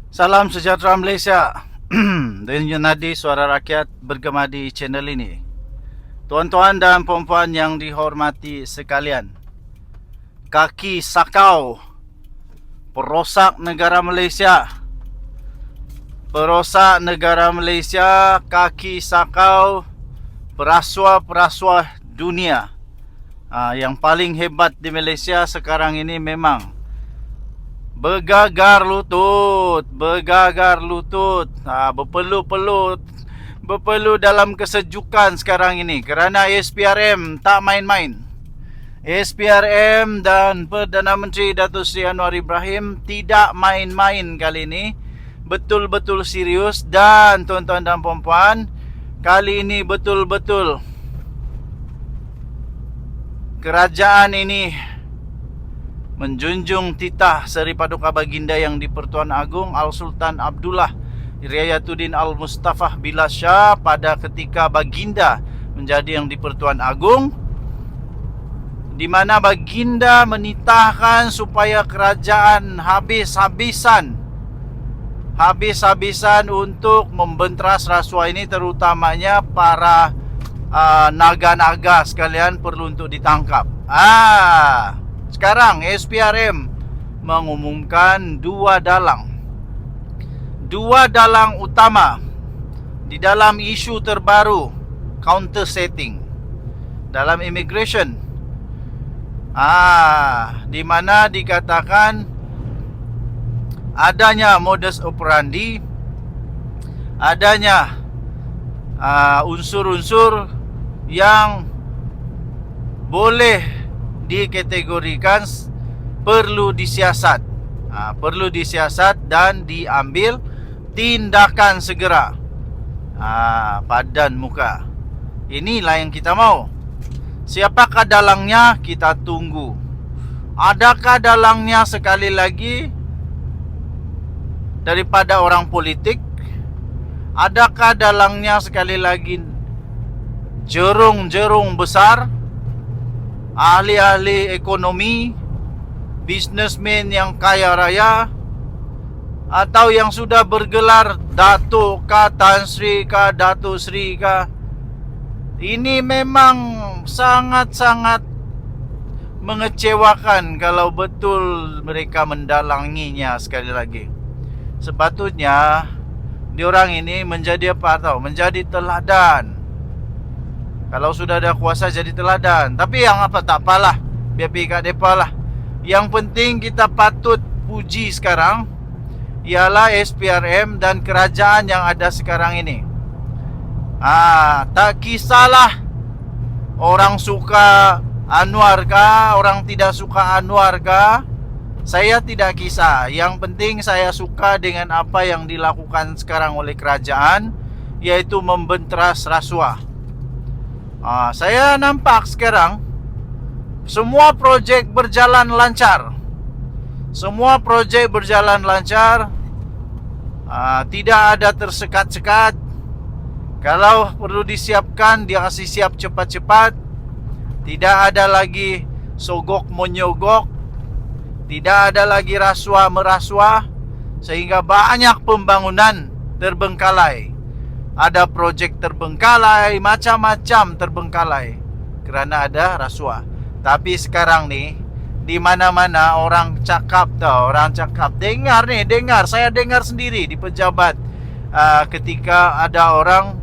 Salam sejahtera Malaysia. Dengan nadi suara rakyat bergema di channel ini. Tuan-tuan dan puan-puan yang dihormati sekalian, kaki sakau perosak negara Malaysia. Perosak negara Malaysia, kaki sakau perasuah-perasuah dunia. Yang paling hebat di Malaysia sekarang ini memang bergagar lutut, berpeluh dalam kesejukan sekarang ini kerana SPRM tak main-main. SPRM dan Perdana Menteri Datuk Seri Anwar Ibrahim tidak main-main kali ini, betul-betul serius. Dan tuan-tuan dan puan-puan, kali ini betul-betul kerajaan ini menjunjung titah Seri Paduka Baginda yang di-Pertuan Agong Al-Sultan Abdullah Riayatuddin Al-Mustafah Billah Shah pada ketika Baginda menjadi yang di-Pertuan Agong, di mana Baginda menitahkan supaya kerajaan habis-habisan untuk membentras rasuah ini, terutamanya para naga-naga sekalian perlu untuk ditangkap. Sekarang SPRM mengumumkan dua dalang utama di dalam isu terbaru counter setting dalam immigration. Di mana dikatakan adanya modus operandi, adanya unsur-unsur yang boleh dikategorikan perlu disiasat, dan diambil tindakan segera. Padan muka. Inilah yang kita mau. Siapakah dalangnya? Kita tunggu. Adakah dalangnya sekali lagi daripada orang politik? Adakah dalangnya sekali lagi jerung-jerung besar, ahli-ahli ekonomi, businessman yang kaya raya, atau yang sudah bergelar Datuk kah, Tan Sri kah, Datuk Sri kah? Ini memang sangat-sangat mengecewakan kalau betul mereka mendalanginya. Sekali lagi, sepatutnya diorang ini menjadi apa tahu? Menjadi teladan. Kalau sudah ada kuasa jadi teladan. Tapi yang apa tak apalah, biar pergi kat depa lah. Yang penting kita patut puji sekarang ialah SPRM dan kerajaan yang ada sekarang ini. Tak kisahlah orang suka Anwar kah, orang tidak suka Anwar kah, saya tidak kisah. Yang penting saya suka dengan apa yang dilakukan sekarang oleh kerajaan, iaitu membentras rasuah. Saya nampak sekarang semua projek berjalan lancar. Tidak ada tersekat-sekat. Kalau perlu disiapkan, dia kasih siap cepat-cepat. Tidak ada lagi sogok menyogok, tidak ada lagi rasuah merasuah, sehingga banyak pembangunan terbengkalai. Ada projek terbengkalai, macam-macam terbengkalai kerana ada rasuah. Tapi sekarang ni di mana-mana orang cakap dengar, saya dengar sendiri di pejabat ketika ada orang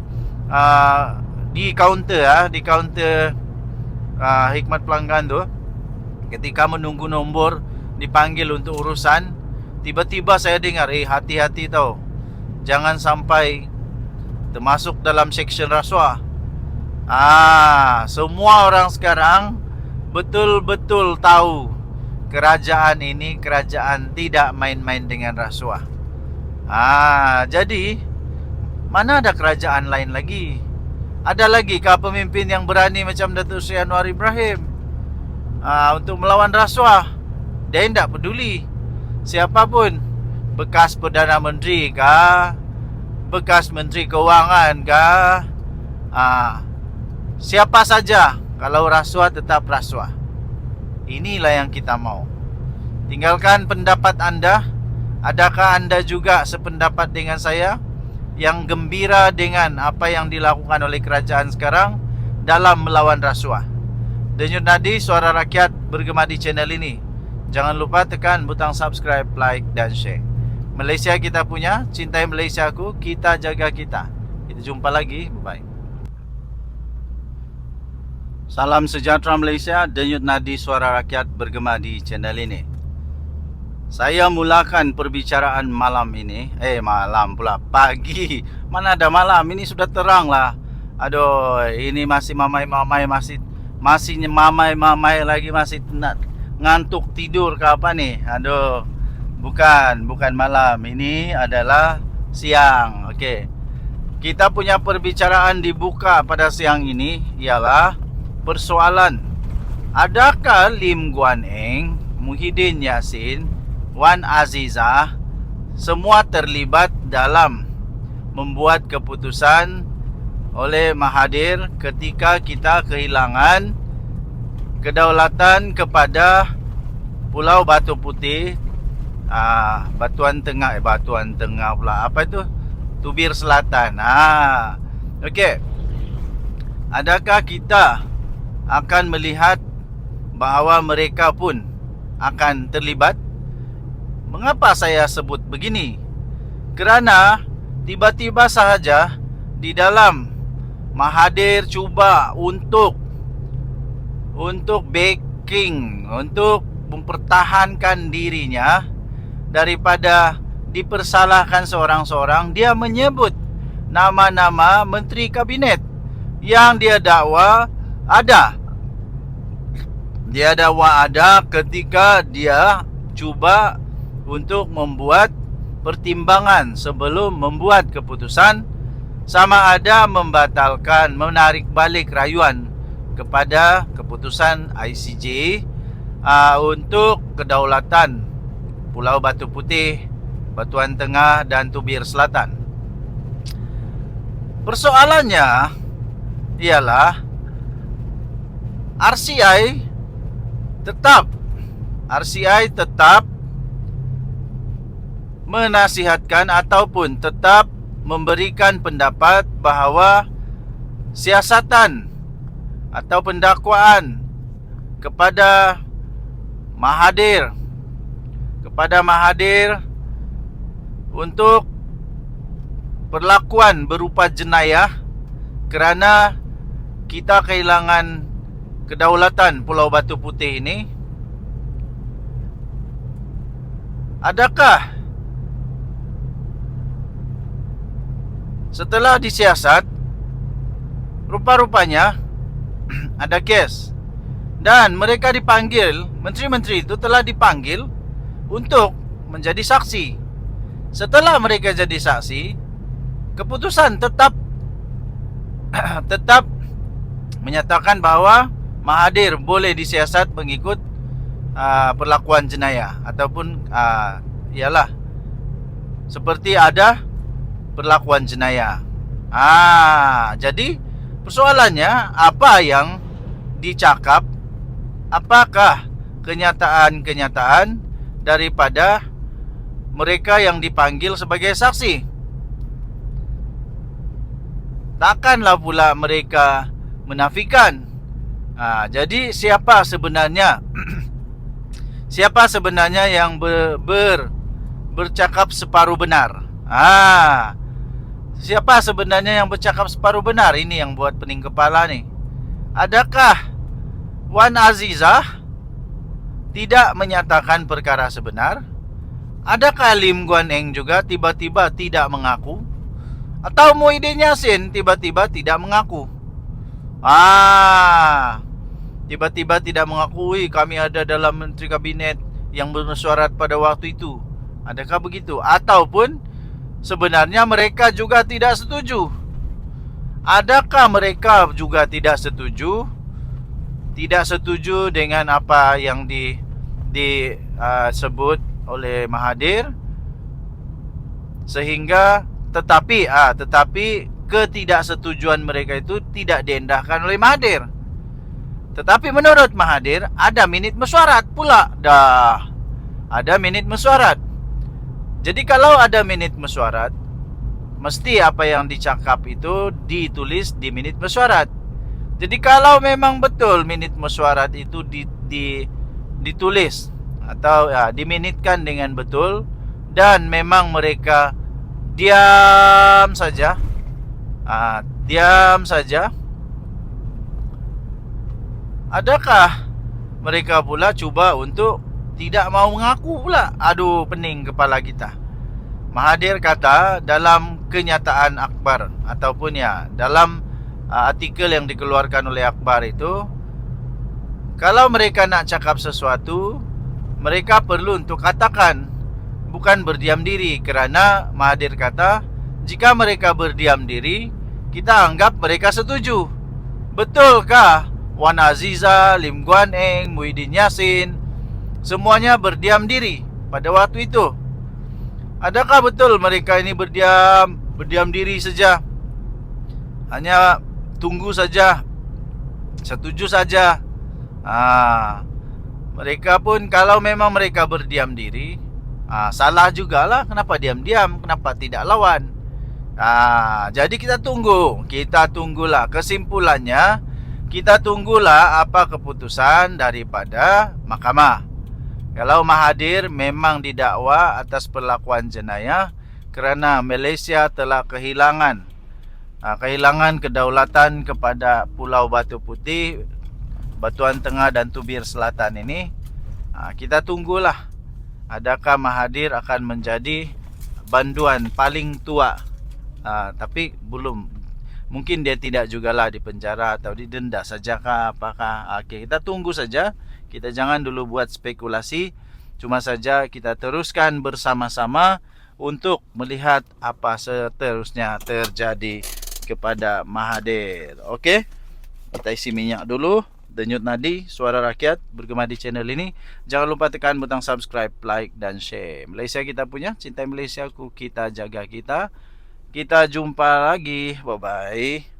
di kaunter khidmat pelanggan tu, ketika menunggu nombor dipanggil untuk urusan, tiba-tiba saya dengar, hati-hati tau, jangan sampai termasuk dalam seksyen rasuah. Semua orang sekarang betul-betul tahu kerajaan ini kerajaan tidak main-main dengan rasuah. Jadi mana ada kerajaan lain lagi? Ada lagi kah pemimpin yang berani macam Datuk Seri Anwar Ibrahim untuk melawan rasuah? Dia tidak peduli siapapun, bekas Perdana Menteri kah, bekas Menteri Kewangan kah, siapa saja, kalau rasuah tetap rasuah. Inilah yang kita mau. Tinggalkan pendapat anda. Adakah anda juga sependapat dengan saya, yang gembira dengan apa yang dilakukan oleh kerajaan sekarang dalam melawan rasuah? Denyut Nadi, suara rakyat, bergema di channel ini. Jangan lupa tekan butang subscribe, like dan share. Malaysia kita punya, cintai Malaysia aku, kita jaga kita. Kita jumpa lagi, bye. Salam sejahtera Malaysia, Denyut Nadi, suara rakyat, bergema di channel ini. Saya mulakan perbicaraan malam ini. Malam pula, pagi. Mana ada malam, ini sudah terang lah. Aduh, ini masih mamai-mamai, masih mamai-mamai lagi, masih ngantuk tidur ke apa nih? Aduh, bukan malam, ini adalah siang. Okey, kita punya perbicaraan dibuka pada siang ini ialah persoalan, adakah Lim Guan Eng, Muhyiddin Yassin, Wan Azizah semua terlibat dalam membuat keputusan oleh Mahathir ketika kita kehilangan kedaulatan kepada Pulau Batu Putih, Batuan Tengah pula, apa itu? Tubir Selatan. Okey. Adakah kita akan melihat bahawa mereka pun akan terlibat? Mengapa saya sebut begini? Kerana tiba-tiba sahaja di dalam Mahathir cuba untuk backing, untuk mempertahankan dirinya daripada dipersalahkan seorang-seorang, dia menyebut nama-nama menteri kabinet yang dia dakwa ada. Dia dakwa ada ketika dia cuba untuk membuat pertimbangan sebelum membuat keputusan, sama ada membatalkan, menarik balik rayuan kepada keputusan ICJ untuk kedaulatan Pulau Batu Putih, Batuan Tengah dan Tubir Selatan. Persoalannya ialah RCI tetap menasihatkan ataupun tetap memberikan pendapat bahawa siasatan atau pendakwaan kepada Mahathir untuk perlakuan berupa jenayah kerana kita kehilangan kedaulatan Pulau Batu Putih ini, adakah setelah disiasat rupa-rupanya ada kes dan mereka dipanggil, menteri-menteri itu telah dipanggil untuk menjadi saksi. Setelah mereka jadi saksi, keputusan tetap menyatakan bahawa Mahathir boleh disiasat mengikut perlakuan jenayah ataupun ialah seperti ada perlakuan jenayah. Jadi persoalannya, apa yang dicakap, apakah kenyataan-kenyataan daripada mereka yang dipanggil sebagai saksi? Takkanlah pula mereka menafikan. Jadi siapa sebenarnya siapa sebenarnya yang bercakap separuh benar? Siapa sebenarnya yang bercakap separuh benar? Ini yang buat pening kepala ni. Adakah Wan Azizah tidak menyatakan perkara sebenar? Adakah Lim Guan Eng juga tiba-tiba tidak mengaku? Atau Muhyiddin Yassin tiba-tiba tidak mengaku? Tiba-tiba tidak mengakui kami ada dalam menteri kabinet yang bermesyuarat pada waktu itu. Adakah begitu? Ataupun sebenarnya mereka juga tidak setuju? Adakah mereka juga tidak setuju? Tidak setuju dengan apa yang disebut oleh Mahathir, sehingga tetapi ketidaksetujuan mereka itu tidak diendahkan oleh Mahathir. Tetapi menurut Mahathir ada minit mesyuarat pula. Ada minit mesyuarat. Jadi kalau ada minit mesyuarat, mesti apa yang dicakap itu ditulis di minit mesyuarat. Jadi kalau memang betul minit mesyuarat itu ditulis atau ya, diminitkan dengan betul, dan memang mereka diam saja, adakah mereka pula cuba untuk tidak mau mengaku pula? Aduh, pening kepala kita. Mahathir kata dalam kenyataan akhbar ataupun ya dalam artikel yang dikeluarkan oleh akhbar itu, kalau mereka nak cakap sesuatu, mereka perlu untuk katakan, bukan berdiam diri. Kerana Mahathir kata, jika mereka berdiam diri, kita anggap mereka setuju. Betulkah Wan Aziza, Lim Guan Eng, Muhyiddin Yassin semuanya berdiam diri pada waktu itu? Adakah betul mereka ini berdiam diri saja, hanya tunggu saja, setuju saja? Mereka pun kalau memang mereka berdiam diri, salah jugalah. Kenapa diam-diam? Kenapa tidak lawan? Jadi kita tunggulah kesimpulannya. Kita tunggulah apa keputusan daripada mahkamah. Kalau Mahathir memang didakwa atas perlakuan jenayah kerana Malaysia telah kehilangan kedaulatan kepada Pulau Batu Putih, Batuan Tengah dan Tubir Selatan ini, kita tunggulah adakah Mahathir akan menjadi banduan paling tua. Tapi belum, mungkin dia tidak jugalah dipenjara atau didenda sajakah apakah. Kita tunggu saja. Kita jangan dulu buat spekulasi. Cuma saja kita teruskan bersama-sama untuk melihat apa seterusnya terjadi kepada Mahathir. Okey, kita isi minyak dulu. Denyut Nadi, Suara Rakyat, bergema di channel ini. Jangan lupa tekan butang subscribe, like dan share. Malaysia kita punya, cintai Malaysia ku, kita jaga kita. Kita jumpa lagi. Bye-bye.